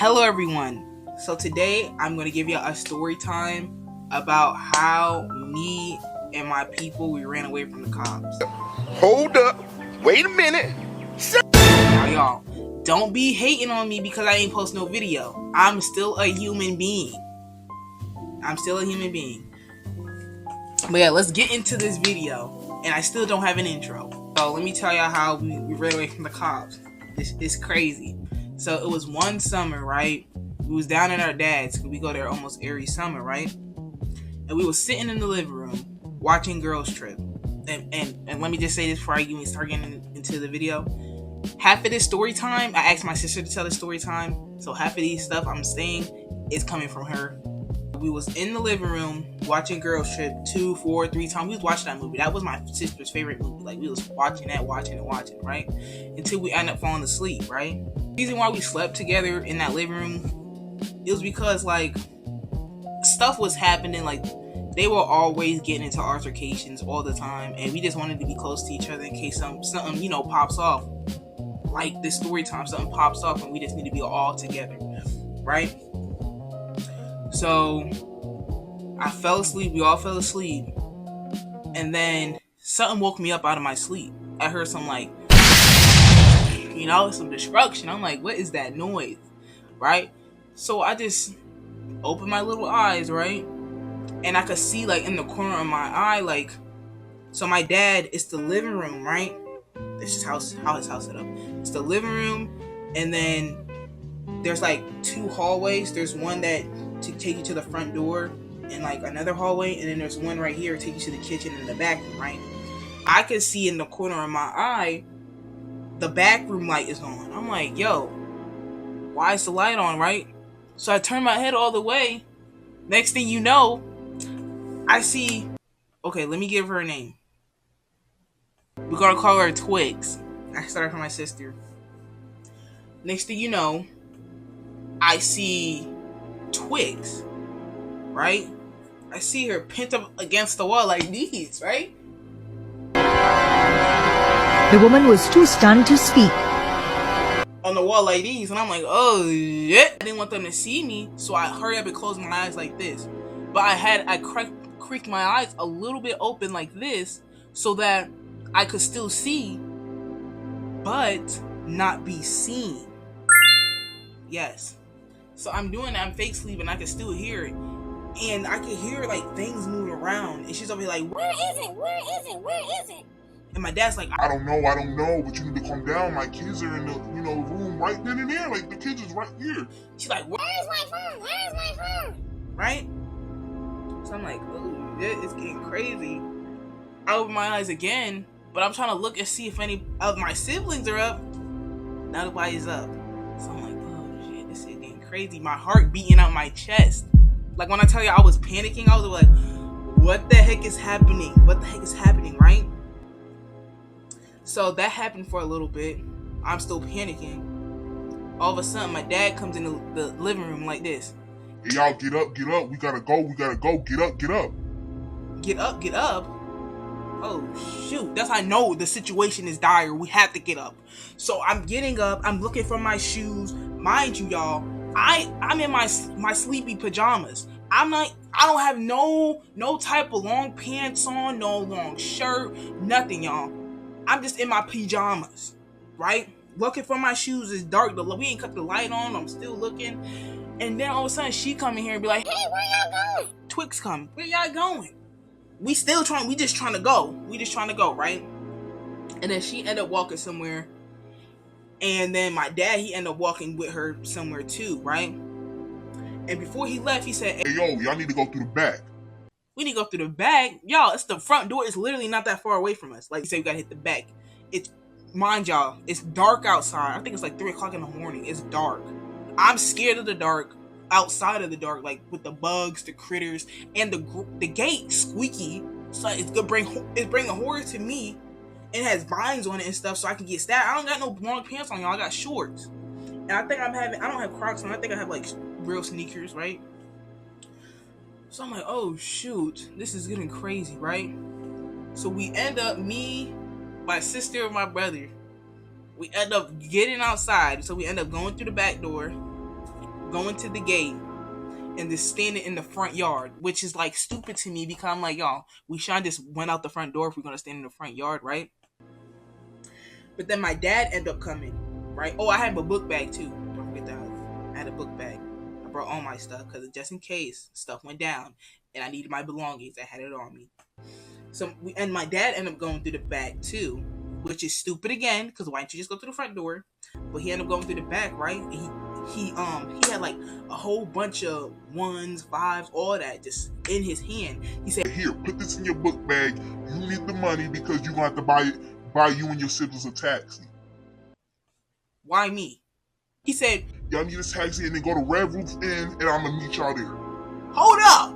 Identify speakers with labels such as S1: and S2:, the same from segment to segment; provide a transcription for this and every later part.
S1: Hello everyone. So today I'm going to give you a story time about how me and my people we ran away from the cops.
S2: Hold up. Wait a minute.
S1: Now y'all, don't be hating on me because I ain't post no video. I'm still a human being. But yeah, let's get into this video. And I still don't have an intro. So let me tell y'all how we ran away from the cops. It's crazy. So it was one summer, right? We was down at our dad's because we go there almost every summer, right? And we was sitting in the living room watching Girls Trip. And let me just say this before I even start getting into the video. Half of this story time, I asked my sister to tell the story time. So half of these stuff I'm saying is coming from her. We was in the living room watching Girls Trip 2, 4, 3 times. We was watching that movie. That was my sister's favorite movie. Like we was watching, right? Until we ended up falling asleep, right? The reason why we slept together in that living room, it was because like stuff was happening. Like they were always getting into altercations all the time, and we just wanted to be close to each other in case something pops off. Like this story time, something pops off, and we just need to be all together, right? So I fell asleep. We all fell asleep, and then something woke me up out of my sleep. I heard some some destruction. I'm like, what is that noise, right? So I just opened my little eyes, right, and I could see like in the corner of my eye, like, so my dad, it's the living room, right? This is how his house set up. It's the living room, and then there's like 2 hallways. There's one that to take you to the front door, and like another hallway, and then there's one right here to take you to the kitchen and the back room, right? I could see in the corner of my eye, the back room light is on. I'm like, yo, why is the light on, right? So I turn my head all the way. Next thing you know, I see, okay, let me give her a name. We're gonna call her Twigs. I started from my sister. Next thing you know, I see Twigs, right? I see her pinned up against the wall like these, right?
S3: The woman was too stunned to speak.
S1: On the wall like these, and I'm like, oh shit. I didn't want them to see me, so I hurry up and close my eyes like this. But I creaked my eyes a little bit open like this so that I could still see, but not be seen. Yes. So I'm doing that, I'm fake sleeping, I can still hear it. And I can hear like things moving around, and she's over here like, where is it? And my dad's like,
S2: I don't know, but you need to calm down. My kids are in the, room right then and there. Like the kids is right here.
S1: She's like, where's my phone? Right? So I'm like, oh, it's getting crazy. I open my eyes again, but I'm trying to look and see if any of my siblings are up. Nobody's up. So I'm like, oh shit, this is getting crazy. My heart beating out my chest. Like when I tell you I was panicking, I was like, what the heck is happening? Right? So that happened for a little bit. I'm still panicking. All of a sudden, my dad comes in the living room like this.
S2: Hey, y'all, get up. We gotta go. Get up.
S1: Get up? Oh, shoot. That's how I know the situation is dire. We have to get up. So I'm getting up. I'm looking for my shoes. Mind you, y'all, I'm in my sleepy pajamas. I don't have no type of long pants on, no long shirt, nothing, y'all. I'm just in my pajamas, right? Looking for my shoes. It's dark. We ain't cut the light on. I'm still looking. And then all of a sudden, she come in here and be like, hey, where y'all going? Twigs come. Where y'all going? We just trying to go, right? And then she ended up walking somewhere. And then my dad, he ended up walking with her somewhere too, right? And before he left, he said,
S2: hey, yo, y'all need to go through the back.
S1: We need to go through the back. Y'all, it's the front door. It's literally not that far away from us. Like you said, we gotta hit the back. Mind y'all, it's dark outside. I think it's like 3 o'clock in the morning. It's dark. I'm scared of the dark. Outside of the dark, like with the bugs, the critters, and the gate squeaky. So it's bringing horror to me. It has vines on it and stuff, so I can get stabbed. I don't got no long pants on, y'all. I got shorts, and I don't have Crocs on. I think I have like real sneakers, right? So I'm like, oh shoot, this is getting crazy, right? So we end up, me, my sister, and my brother, we end up getting outside. So we end up going through the back door, going to the gate and just standing in the front yard, which is like stupid to me because I'm like, y'all, we should have just went out the front door if we're gonna stand in the front yard, right? But then my dad ended up coming, right? Oh, I had my book bag too. Don't forget that. I had a book bag. I brought all my stuff because just in case stuff went down and I needed my belongings, I had it on me. So my dad ended up going through the back too, which is stupid again because why didn't you just go through the front door? But he ended up going through the back, right? And he had like a whole bunch of 1s, 5s, all that just in his hand. He said,
S2: "Here, put this in your book bag. You need the money because you're gonna have to buy you and your siblings a taxi."
S1: "Why me?" He said,
S2: "Y'all need a taxi and then go to Red Roof Inn and I'm gonna meet y'all there."
S1: "Hold up!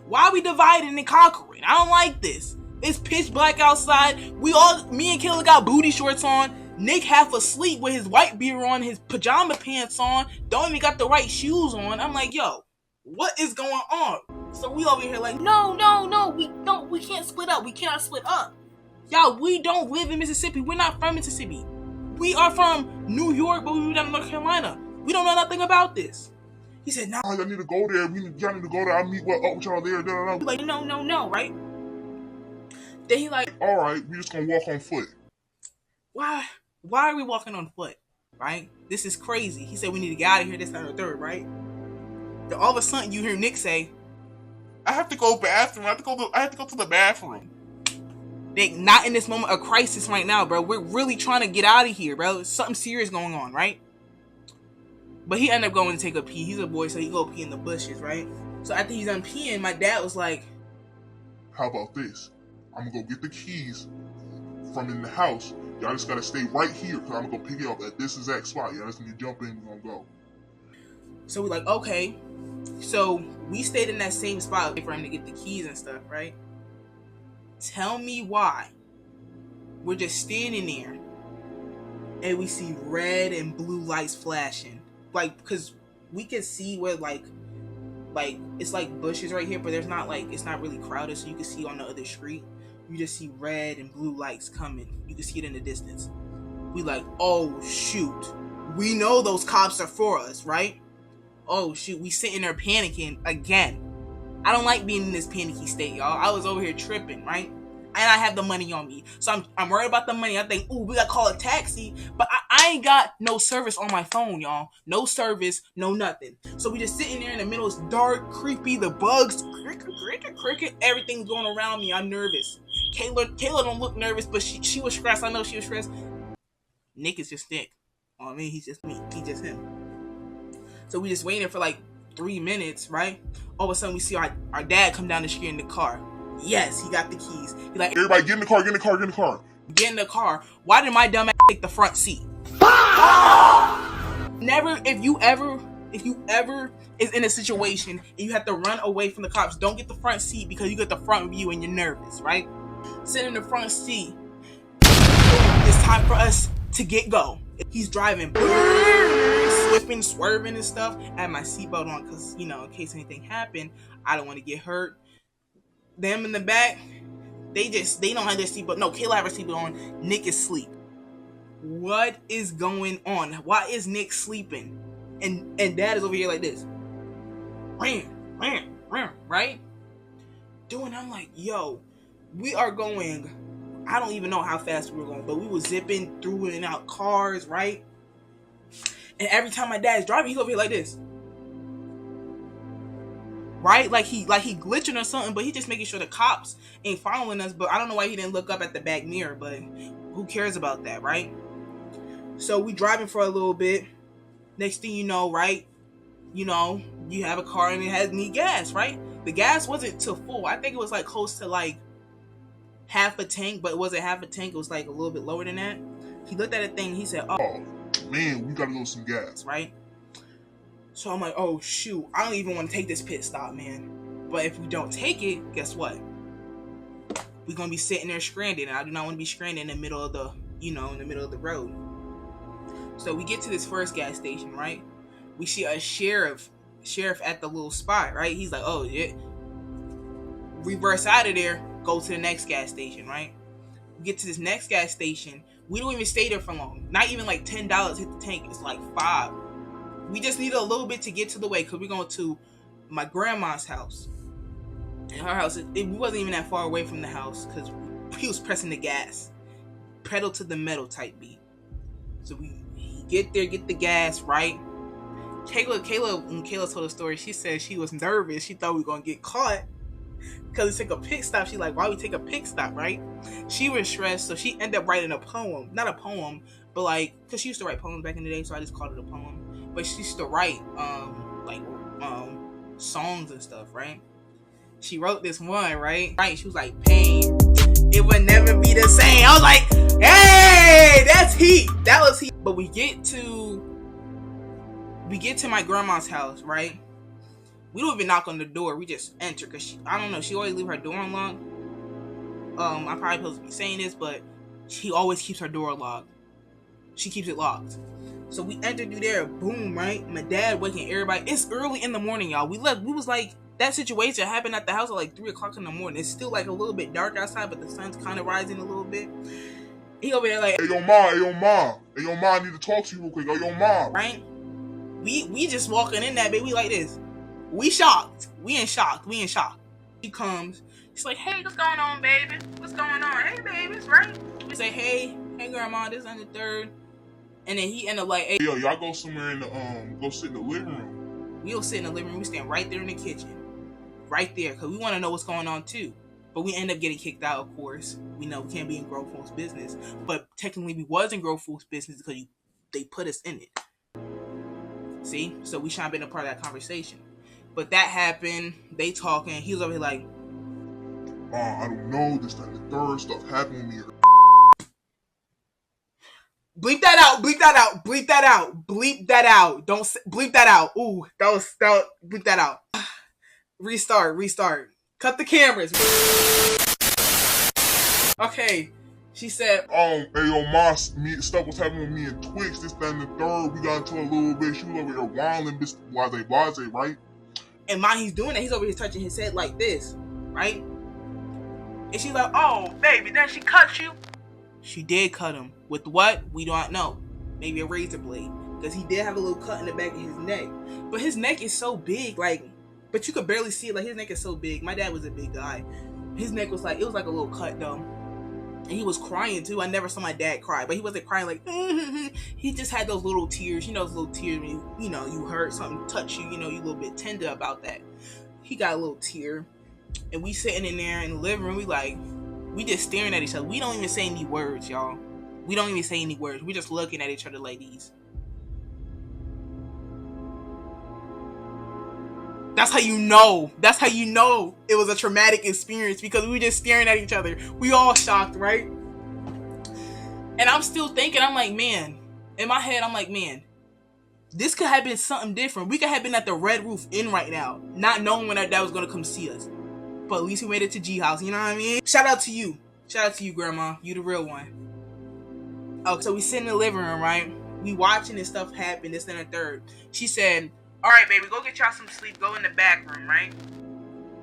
S1: Why are we dividing and conquering? I don't like this. It's pitch black outside. Me and Killer got booty shorts on. Nick half asleep with his white beer on, his pajama pants on. Don't even got the right shoes on. I'm like, yo, what is going on?" So we over here like, no, we can't split up. We cannot split up. Y'all, we don't live in Mississippi. We're not from Mississippi. We are from New York, but we moved down to North Carolina. We don't know nothing about this. He said, no.
S2: "Y'all need to go there. Y'all need to go there. I'll meet up with y'all there."
S1: We're like, no, right? Then he like,
S2: "All right, we just gonna walk on foot."
S1: Why are we walking on foot, right? This is crazy. He said we need to get out of here, this, that, or third, right? Then all of a sudden you hear Nick say, "I have to go bathroom. I have to go to the bathroom." Nick, not in this moment of crisis right now, bro. We're really trying to get out of here, bro. There's something serious going on, right? But he ended up going to take a pee. He's a boy, so he go pee in the bushes, right? So after he's done peeing, my dad was like,
S2: "How about this? I'm gonna go get the keys from in the house. Y'all just gotta stay right here because I'm gonna go pick it up at this exact spot. Y'all just need to jump in. We're gonna go."
S1: So we're like, okay. So we stayed in that same spot for him to get the keys and stuff, right? Tell me why we're just standing there and we see red and blue lights flashing. Like, because we can see where like it's like bushes right here, but there's not like, it's not really crowded, so you can see on the other street. You just see red and blue lights coming. You can see it in the distance. We like, oh shoot. We know those cops are for us, right? Oh shoot, we sitting there panicking again. I don't like being in this panicky state, y'all. I was over here tripping, right? And I have the money on me. So I'm worried about the money. I think, ooh, we gotta call a taxi. But I ain't got no service on my phone, y'all. No service, no nothing. So we just sitting there in the middle. It's dark, creepy, the bugs, cricket, everything's going around me. I'm nervous. Kayla don't look nervous, but she was stressed. I know she was stressed. Nick is just Nick. Oh, I mean, he's just me. He's just him. So we just waiting for like 3 minutes, right? All of a sudden we see our dad come down the street in the car. Yes, he got the keys. He's like,
S2: "Everybody get in the car, get in the car, get in the car."
S1: Get in the car. Why did my dumb ass take the front seat? Never, if you ever is in a situation and you have to run away from the cops, don't get the front seat because you get the front view and you're nervous, right? Sit in the front seat. It's time for us to get go. He's driving, slipping, swerving and stuff. I had my seatbelt on because, you know, in case anything happened, I don't want to get hurt. Them in the back, they don't have their seatbelt. No, Kayla have her seatbelt on. Nick is asleep. What is going on? Why is Nick sleeping? And Dad is over here like this. Right? Dude, I'm like, yo, we are going. I don't even know how fast we were going, but we were zipping through and out cars, right? And every time my dad's driving, he's over here like this. Right? Like he glitching or something, but he just making sure the cops ain't following us. But I don't know why he didn't look up at the back mirror, but who cares about that, right? So we driving for a little bit. Next thing you know, right? You know, you have a car and it has need gas, right? The gas wasn't to full. I think it was like close to like half a tank, but it wasn't half a tank. It was like a little bit lower than that. He looked at the thing. He said,
S2: "Oh man, we gotta go some gas."
S1: Right? So I'm like, oh shoot, I don't even want to take this pit stop, man. But if we don't take it, guess what? We're gonna be sitting there stranded, and I do not want to be stranded in the middle of the, in the middle of the road. So we get to this first gas station, right? We see a sheriff at the little spot, right? He's like, oh yeah, reverse out of there, go to the next gas station, right? We get to this next gas station. We don't even stay there for long. Not even like $10 hit the tank. It's like $5. We just needed a little bit to get to the way because we're going to my grandma's house. And her house, we wasn't even that far away from the house because he was pressing the gas. Pedal to the metal type beat. So we get there, get the gas, right? When Kayla told the story, she said she was nervous. She thought we were going to get caught because we took a pit stop. She like, why we take a pit stop, right? She was stressed, so she ended up writing a poem. Not a poem, but like, because she used to write poems back in the day, so I just called it a poem. But she used to write, songs and stuff, right? She wrote this one, right? She was like, pain, it would never be the same. I was like, hey, that's heat. That was heat. But we get to my grandma's house, right? We don't even knock on the door. We just enter because I don't know. She always leave her door unlocked. I'm probably supposed to be saying this, but she always keeps her door locked. She keeps it locked. So we enter through there. Boom, right? My dad waking everybody. It's early in the morning, y'all. We was like, that situation happened at the house at like 3 o'clock in the morning. It's still like a little bit dark outside, but the sun's kind of rising a little bit. He over there like,
S2: hey, yo, ma, I need to talk to you real quick. Oh, yo, ma.
S1: Right? We just walking in that, baby. We like this. We shocked. We in shock. She comes. She's like, hey, what's going on, baby? What's going on? Hey, babies, right? We say, hey, grandma, this is the third. And then he ended up like, hey,
S2: yo, y'all go somewhere in the, go sit in the living room.
S1: We don't sit in the living room. We stand right there in the kitchen. Right there. Because we want to know what's going on, too. But we end up getting kicked out, of course. We know we can't be in grown folks' business. But technically, we was in grown folks' business because they put us in it. See? So we shouldn't have been a part of that conversation. But that happened. They talking. He was over here like,
S2: I don't know. This time the third stuff happened with me.
S1: Bleep that out. Bleep that out. Bleep that out. Bleep that out. Don't bleep that out. Ooh, that was bleep that out. Restart. Cut the cameras. Okay. She said,
S2: hey, yo, ma, stuff was happening with me and Twix. This, that, and the third. We got into a little bit. She was over here wilding, blase, right?
S1: And while he's doing that, he's over here touching his head like this, right? And she's like, oh, baby, then she cut you? She did cut him. With what? We don't know. Maybe a razor blade. Because he did have a little cut in the back of his neck. But his neck is so big, like, but you could barely see it. Like, his neck is so big. My dad was a big guy. His neck was like, it was like a little cut, though. And he was crying, too. I never saw my dad cry. But he wasn't crying like, he just had those little tears. You know, those little tears when you heard something touch you. You know, you a little bit tender about that. He got a little tear. And we sitting in there in the living room. We just staring at each other. We don't even say any words, y'all. We don't even say any words. We're just looking at each other like these. That's how you know. That's how you know it was a traumatic experience, because we were just staring at each other. We all shocked, right? And I'm still thinking, I'm like, man, in my head, I'm like, man, this could have been something different. We could have been at the Red Roof Inn right now, not knowing when our dad was going to come see us. But at least we made it to G House, you know what I mean? Shout out to you. Shout out to you, Grandma. You the real one. Oh, so we sit in the living room, right? We watching this stuff happen, this and the third. She said, all right, baby, go get y'all some sleep. Go in the back room, right?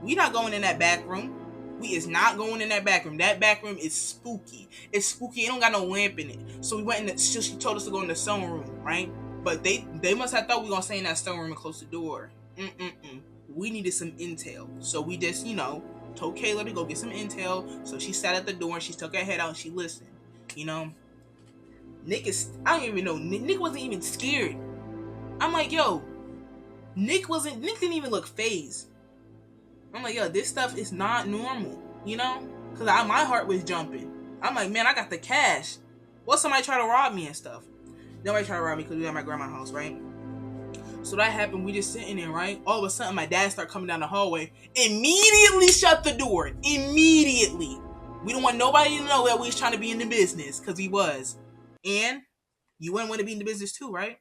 S1: We not going in that back room. We is not going in that back room. That back room is spooky. It's spooky. It don't got no lamp in it. So we went in she told us to go in the sewing room, right? But they must have thought we were going to stay in that sewing room and close the door. We needed some intel. So we just, told Kayla to go get some intel. So she sat at the door and she stuck her head out and she listened. Nick I don't even know. Nick wasn't even scared. I'm like, yo, Nick didn't even look phased. I'm like, yo, this stuff is not normal, Because my heart was jumping. I'm like, man, I got the cash. What, somebody try to rob me and stuff? Nobody tried to rob me because we were at my grandma's house, right? So that happened. We just sitting there, right? All of a sudden, my dad started coming down the hallway. Immediately shut the door. Immediately. We don't want nobody to know that we was trying to be in the business, because he was. And you wouldn't want to be in the business too, right?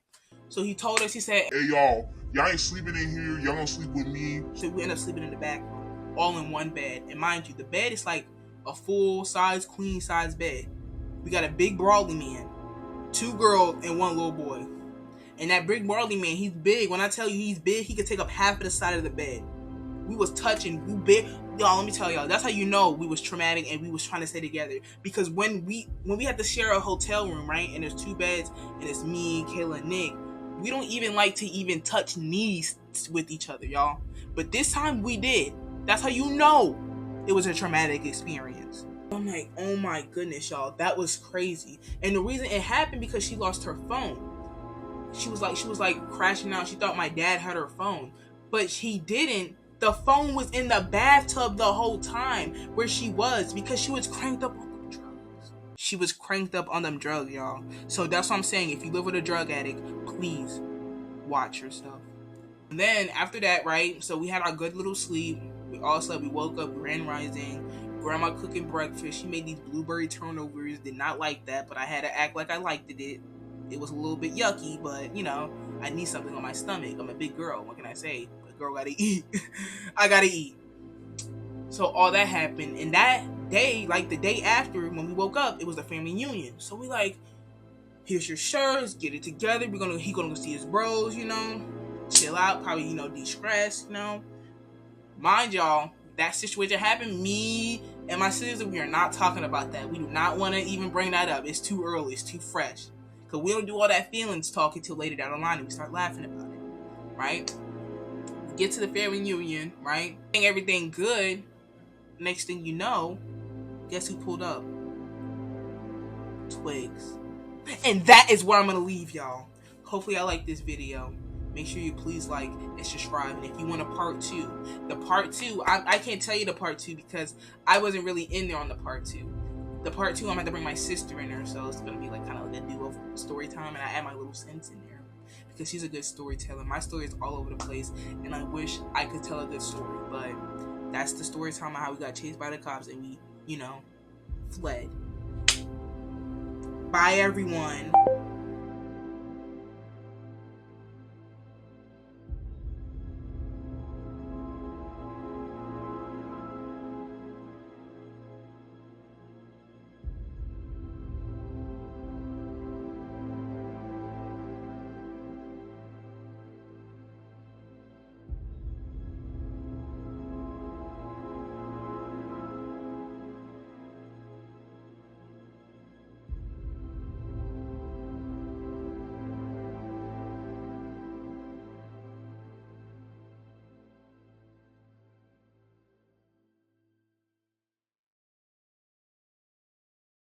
S1: So he told us, he said,
S2: hey, y'all ain't sleeping in here. Y'all gonna sleep with me.
S1: So we ended up sleeping in the back room, all in one bed. And mind you, the bed is like a full-size, queen-size bed. We got a big brawly man, 2 girls, and 1 little boy. And that big brawly man, he's big. When I tell you he's big, he could take up half of the side of the bed. We was touching, we big. Y'all, let me tell y'all, that's how you know we was traumatic and we was trying to stay together. Because when we had to share a hotel room, right, and there's 2 beds, and it's me, Kayla, and Nick, We don't even like to even touch knees with each other, y'all. But this time we did. That's how you know it was a traumatic experience. I'm like, oh my goodness, y'all, that was crazy. And the reason it happened because she lost her phone. She was like crashing out. She thought my dad had her phone, but he didn't. The phone was in the bathtub the whole time where she was, because she was cranked up on them drugs. She was cranked up on them drugs, y'all. So that's what I'm saying. If you live with a drug addict, please watch yourself. And then after that, right? So we had our good little sleep. We all slept. We woke up, Grand Rising. Grandma cooking breakfast. She made these blueberry turnovers. Did not like that, but I had to act like I liked it. It was a little bit yucky, but you know, I need something on my stomach. I'm a big girl. What can I say? A girl gotta eat. I gotta eat. So all that happened, and that day, like the day after, when we woke up, it was the family reunion. So we like, here's your shirts, get it together. He gonna go see his bros, you know, chill out, probably, you know, de-stress, you know. Mind y'all, that situation happened. Me and my sister, we are not talking about that. We do not want to even bring that up. It's too early. It's too fresh. Because we don't do all that feelings talk until later down the line and we start laughing about it, right? We get to the family reunion, right? Everything good. Next thing you know, guess who pulled up? Twigs. And that is where I'm going to leave y'all. Hopefully I like this video. Make sure you please like and subscribe. And if you want a part 2, the part 2, I can't tell you the part 2 because I wasn't really in there on the part 2. The part 2, I'm going to bring my sister in there, so it's going to be like kind of like a duo story time, and I add my little sense in there because she's a good storyteller. My story is all over the place, and I wish I could tell a good story, but that's the story time of how we got chased by the cops and we, you know, fled. Bye, everyone.